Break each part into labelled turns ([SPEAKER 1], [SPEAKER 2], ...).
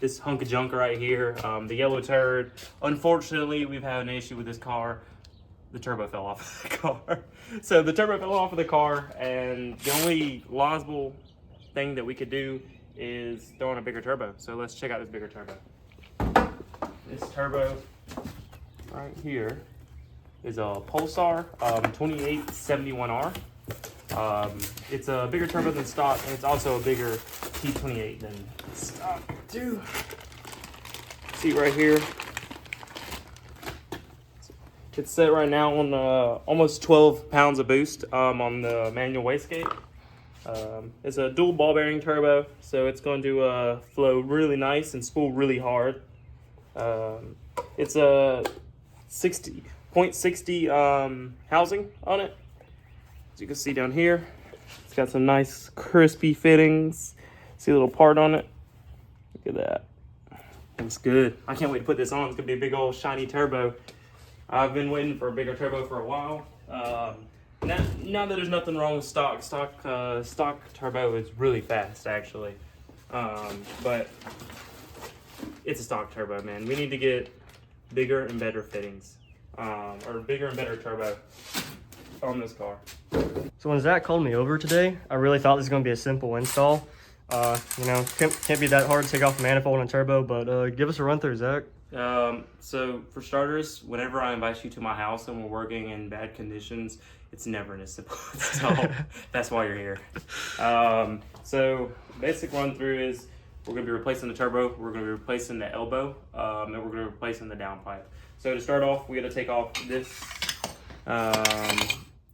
[SPEAKER 1] this hunk of junk right here, the yellow turd. Unfortunately, we've had an issue with this car. The turbo fell off the car. So the turbo fell off of the car, and the only logical thing that we could do is throw in a bigger turbo. So let's check out this bigger turbo. This turbo right here is a Pulsar 2871R. It's a bigger turbo than stock, and it's also a bigger T28 than stock too. See right here, it's set right now on almost 12 pounds of boost on the manual wastegate. It's a dual ball bearing turbo, so it's going to flow really nice and spool really hard. It's a 0.60 housing on it. As you can see down here, it's got some nice crispy fittings. See a little part on it. Look at that. Looks good. I can't wait to put this on. It's gonna be a big old shiny turbo. I've been waiting for a bigger turbo for a while. Now that there's nothing wrong with stock turbo is really fast actually. But it's a stock turbo, man. We need to get bigger and better fittings, or bigger and better turbo on this car.
[SPEAKER 2] So when Zach called me over today, I really thought this was going to be a simple install. You know, can't be that hard to take off a manifold and a turbo, but give us a run through, Zach.
[SPEAKER 1] So for starters, whenever I invite you to my house and we're working in bad conditions, it's never a simple install. That's why you're here. So basic run through is we're going to be replacing the turbo, we're going to be replacing the elbow, and we're going to be replacing the downpipe. So to start off, we got to take off this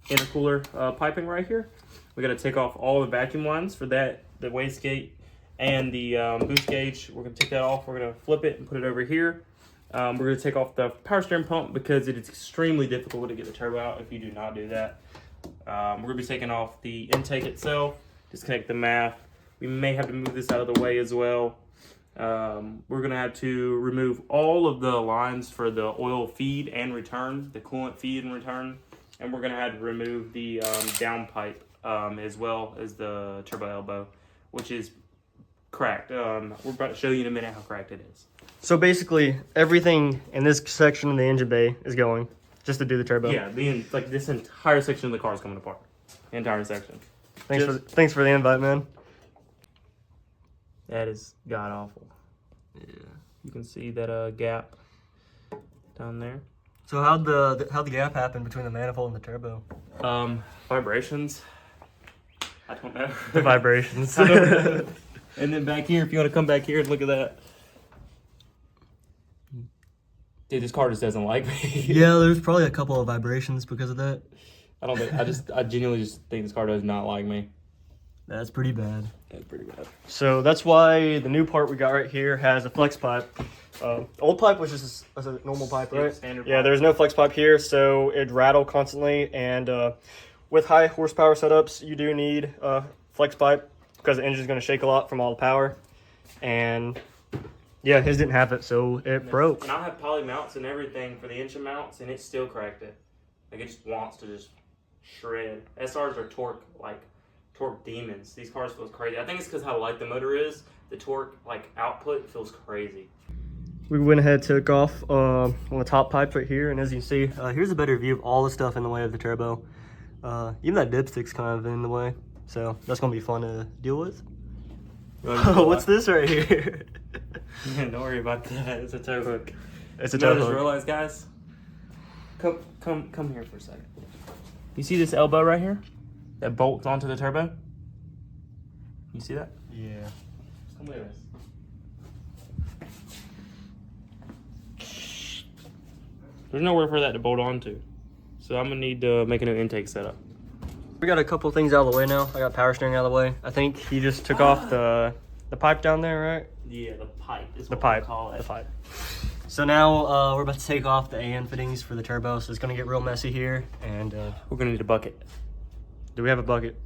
[SPEAKER 1] intercooler piping right here. We got to take off all the vacuum lines for that, the wastegate and the boost gauge. We're going to take that off. We're going to flip it and put it over here. We're going to take off the power steering pump because it is extremely difficult to get the turbo out if you do not do that. We're going to be taking off the intake itself, disconnect the MAF. We may have to move this out of the way as well. We're going to have to remove all of the lines for the oil feed and return, the coolant feed and return. And we're going to have to remove the downpipe as well as the turbo elbow, which is cracked. We're about to show you in a minute how cracked it is.
[SPEAKER 2] So basically, everything in this section of the engine bay is going just to do the turbo.
[SPEAKER 1] Yeah, like this entire section of the car is coming apart. The entire section.
[SPEAKER 2] Thanks for the invite, man.
[SPEAKER 1] That is god awful. Yeah, you can see that gap down there.
[SPEAKER 2] So how'd the gap happen between the manifold and the turbo?
[SPEAKER 1] Vibrations. I don't know.
[SPEAKER 2] The vibrations.
[SPEAKER 1] I don't know. And then back here, if you want to come back here and look at that. Dude, this car just doesn't like me.
[SPEAKER 2] Yeah, there's probably a couple of vibrations because of that.
[SPEAKER 1] I genuinely just think this car does not like me.
[SPEAKER 2] That's pretty bad.
[SPEAKER 1] That's pretty bad.
[SPEAKER 2] So that's why the new part we got right here has a flex pipe. Old pipe was just a normal pipe, right?
[SPEAKER 1] Standard
[SPEAKER 2] Yeah,
[SPEAKER 1] pipe.
[SPEAKER 2] there's no flex pipe here, so it'd rattle constantly. And with high horsepower setups, you do need a flex pipe because the engine's going to shake a lot from all the power. And yeah, his didn't have it, so it broke.
[SPEAKER 1] And I have poly mounts and everything for the engine mounts, and it still cracked it. Like, it just wants to just shred. SRs are torque demons. These cars feel crazy. I think it's because how light the motor is. The torque output feels crazy.
[SPEAKER 2] We went ahead, took off on the top pipes right here, and as you can see, here's a better view of all the stuff in the way of the turbo. Even that dipstick's kind of in the way, so that's gonna be fun to deal with. Oh, what's this right here?
[SPEAKER 1] Yeah, don't worry about that. It's a tow hook.
[SPEAKER 2] It's a
[SPEAKER 1] You know,
[SPEAKER 2] tow
[SPEAKER 1] I just
[SPEAKER 2] hook.
[SPEAKER 1] realized, guys. Come here for a second. You see this elbow right here? That bolts onto the turbo? You see that?
[SPEAKER 2] Yeah.
[SPEAKER 1] Come look at this. There's nowhere for that to bolt onto. So I'm gonna need to make a new intake setup.
[SPEAKER 2] We got a couple things out of the way now. I got power steering out of the way. I think he just took off the pipe down there, right?
[SPEAKER 1] Yeah, the pipe is
[SPEAKER 2] The
[SPEAKER 1] what
[SPEAKER 2] pipe.
[SPEAKER 1] we call it.
[SPEAKER 2] The pipe. So now we're about to take off the AN fittings for the turbo, so it's gonna get real messy here. And
[SPEAKER 1] We're gonna need a bucket.
[SPEAKER 2] do we have a bucket?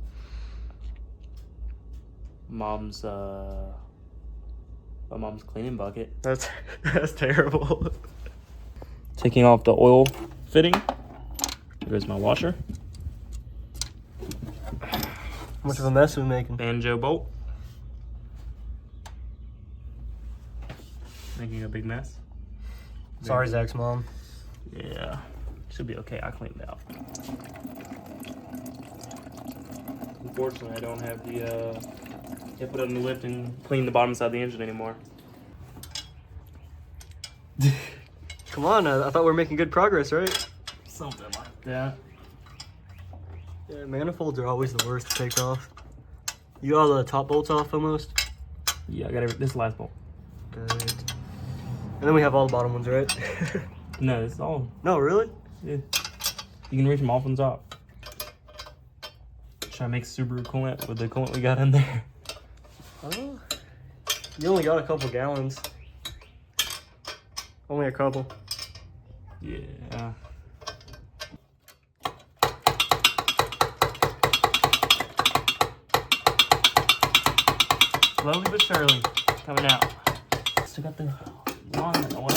[SPEAKER 1] My mom's cleaning bucket.
[SPEAKER 2] That's terrible.
[SPEAKER 1] Taking off the oil fitting. There's my washer.
[SPEAKER 2] How much of a mess are we making?
[SPEAKER 1] Banjo bolt. Making a big mess.
[SPEAKER 2] Sorry, Zach's mom.
[SPEAKER 1] Yeah, should be okay. I cleaned it out. Unfortunately, I don't have the can't put it on the lift and clean the bottom side of the engine anymore.
[SPEAKER 2] Come on, I thought we were making good progress, right?
[SPEAKER 1] Something like that.
[SPEAKER 2] Yeah, manifolds are always the worst to take off. You got all the top bolts off almost?
[SPEAKER 1] Yeah, I got this last bolt.
[SPEAKER 2] Good. And then we have all the bottom ones, right?
[SPEAKER 1] No, it's all.
[SPEAKER 2] No, really?
[SPEAKER 1] Yeah. You can reach them all from the top. Try to make Subaru coolant with the coolant we got in there.
[SPEAKER 2] Oh, you only got a couple gallons. Only a couple.
[SPEAKER 1] Yeah. Slowly but surely, coming out. Still got the lawn in the way.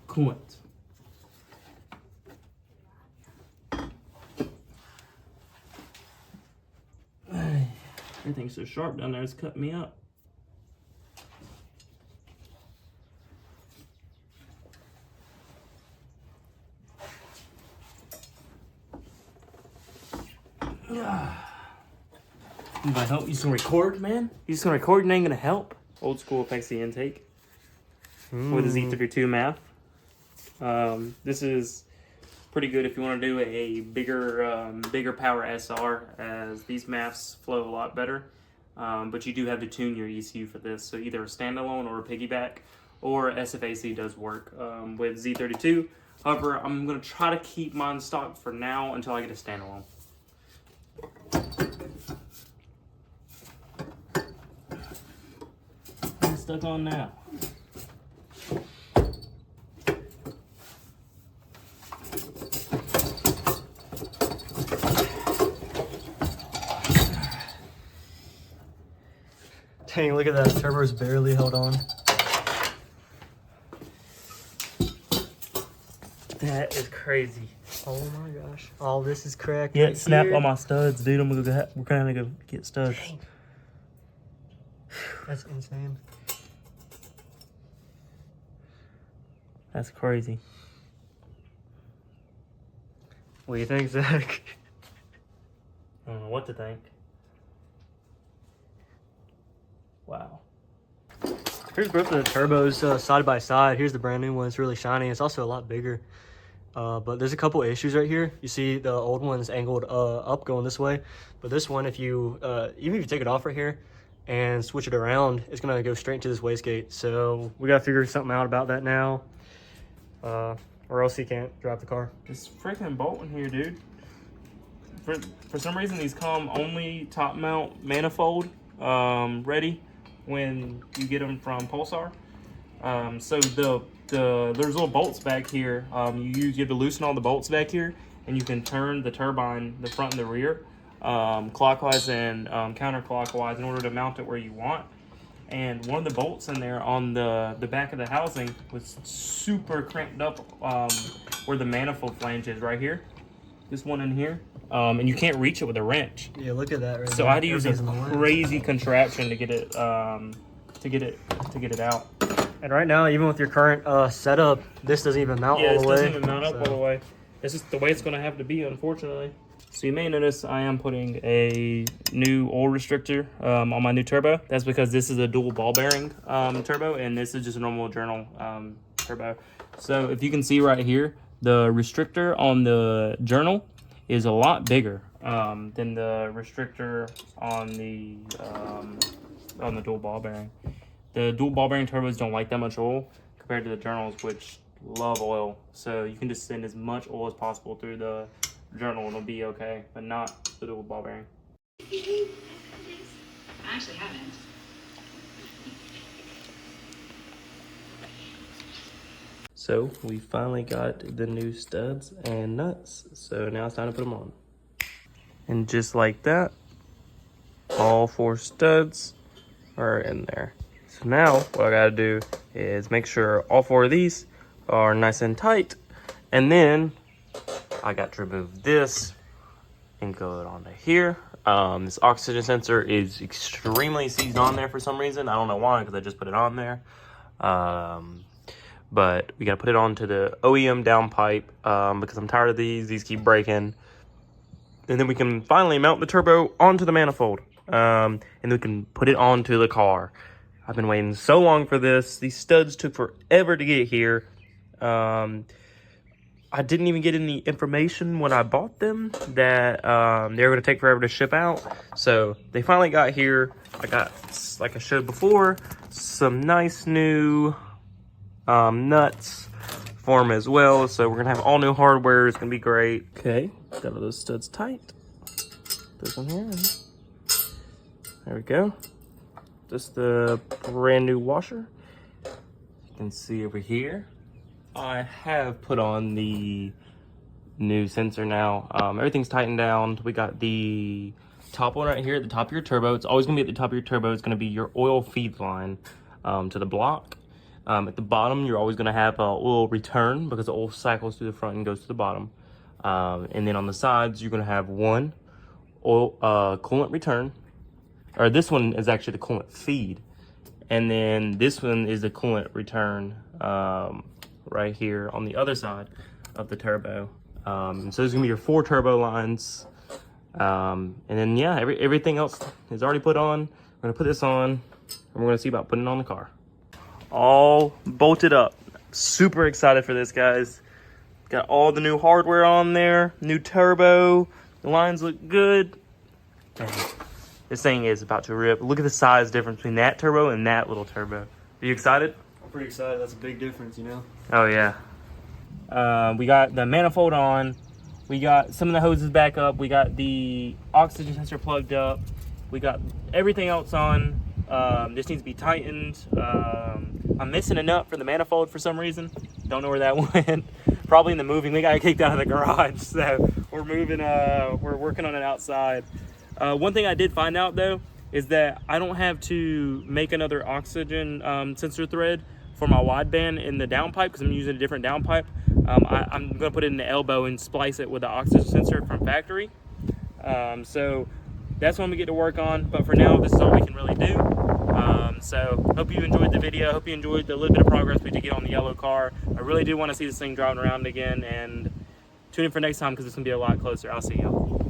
[SPEAKER 1] Coolant. Everything's so sharp down there, it's cutting me up. You gonna help? You just gonna record, man? You just gonna record and ain't gonna help? Old school epoxy intake with a Z32 MAF. This is pretty good if you want to do a bigger power SR, as these MAFs flow a lot better. But you do have to tune your ECU for this, so either a standalone or a piggyback, or SFAC does work with Z32. However, I'm going to try to keep mine stock for now until I get a standalone. It's stuck on now.
[SPEAKER 2] Dang, look at that. Turbo's barely held on.
[SPEAKER 1] That is crazy.
[SPEAKER 2] Oh my gosh. All this is cracked.
[SPEAKER 1] Yeah,
[SPEAKER 2] right
[SPEAKER 1] snap
[SPEAKER 2] here.
[SPEAKER 1] all my studs, dude. We're gonna go get studs.
[SPEAKER 2] Dang. That's insane.
[SPEAKER 1] That's crazy.
[SPEAKER 2] What do you think, Zach?
[SPEAKER 1] I don't know what to think. Wow.
[SPEAKER 2] Here's both of the turbos side by side. Here's the brand new one. It's really shiny. It's also a lot bigger. But there's a couple issues right here. You see the old one's angled up going this way. But this one, if you even if you take it off right here and switch it around, it's going to go straight into this wastegate. So we got to figure something out about that now. Or else he can't drive the car.
[SPEAKER 1] This freaking bolt in here, dude. For some reason, these come only top mount manifold ready when you get them from Pulsar. So there's little bolts back here. You have to loosen all the bolts back here, and you can turn the turbine, the front and the rear, clockwise and counterclockwise in order to mount it where you want. And one of the bolts in there on the back of the housing was super cramped up where the manifold flange is right here. This one in here. And you can't reach it with a wrench.
[SPEAKER 2] Yeah, look at that right
[SPEAKER 1] So
[SPEAKER 2] there.
[SPEAKER 1] I had to use a crazy contraption to get it to get it out.
[SPEAKER 2] And right now, even with your current setup, this doesn't even mount
[SPEAKER 1] Yeah,
[SPEAKER 2] all
[SPEAKER 1] it
[SPEAKER 2] the way.
[SPEAKER 1] doesn't even mount up all the way. It's just the way it's going to have to be, unfortunately. So you may notice I am putting a new oil restrictor on my new turbo. That's because this is a dual ball bearing turbo, and this is just a normal journal turbo. So if you can see right here, the restrictor on the journal is a lot bigger than the restrictor on the dual ball bearing. The dual ball bearing turbos don't like that much oil compared to the journals, which love oil. So you can just send as much oil as possible through the journal and it'll be okay, but not the dual ball bearing.
[SPEAKER 3] I actually haven't.
[SPEAKER 1] So we finally got the new studs and nuts. So now it's time to put them on. And just like that, all 4 studs are in there. So now what I gotta do is make sure all 4 of these are nice and tight. And then I got to remove this and go it onto here. This oxygen sensor is extremely seized on there for some reason. I don't know why, because I just put it on there. But we got to put it onto the OEM downpipe because I'm tired of these. These keep breaking. And then we can finally mount the turbo onto the manifold. And then we can put it onto the car. I've been waiting so long for this. These studs took forever to get here. I didn't even get any information when I bought them that they were going to take forever to ship out. So they finally got here. I got, like I showed before, some nice new nuts for them as well. So we're going to have all new hardware. It's going to be great. Okay, got all those studs tight. Those on here. There we go. Just the brand new washer. You can see over here. I have put on the new sensor now. Everything's tightened down. We got the top one right here at the top of your turbo. It's always gonna be at the top of your turbo. It's gonna be your oil feed line to the block. At the bottom, you're always gonna have oil return because the oil cycles through the front and goes to the bottom. And then on the sides, you're gonna have one oil coolant return. Or this one is actually the coolant feed. And then this one is the coolant return right here on the other side of the turbo. So there's gonna be your 4 turbo lines. And then yeah, everything else is already put on. We're gonna put this on and we're gonna see about putting it on the car. All bolted up. Super excited for this, guys. Got all the new hardware on there, new turbo. The lines look good. Dang. This thing is about to rip. Look at the size difference between that turbo and that little turbo. Are you excited?
[SPEAKER 2] I'm pretty excited. That's a big difference, you know?
[SPEAKER 1] Oh, yeah. We got the manifold on. We got some of the hoses back up. We got the oxygen sensor plugged up. We got everything else on. This needs to be tightened. I'm missing a nut for the manifold for some reason. Don't know where that went. Probably in the moving. We got kicked out of the garage. So we're moving, we're working on it outside. One thing I did find out though is that I don't have to make another oxygen sensor thread for my wideband in the downpipe because I'm using a different downpipe. I'm going to put it in the elbow and splice it with the oxygen sensor from factory. So that's what we get to work on. But for now, this is all we can really do. So hope you enjoyed the video. Hope you enjoyed the little bit of progress we did get on the yellow car. I really do want to see this thing driving around again. And tune in for next time because it's going to be a lot closer. I'll see y'all.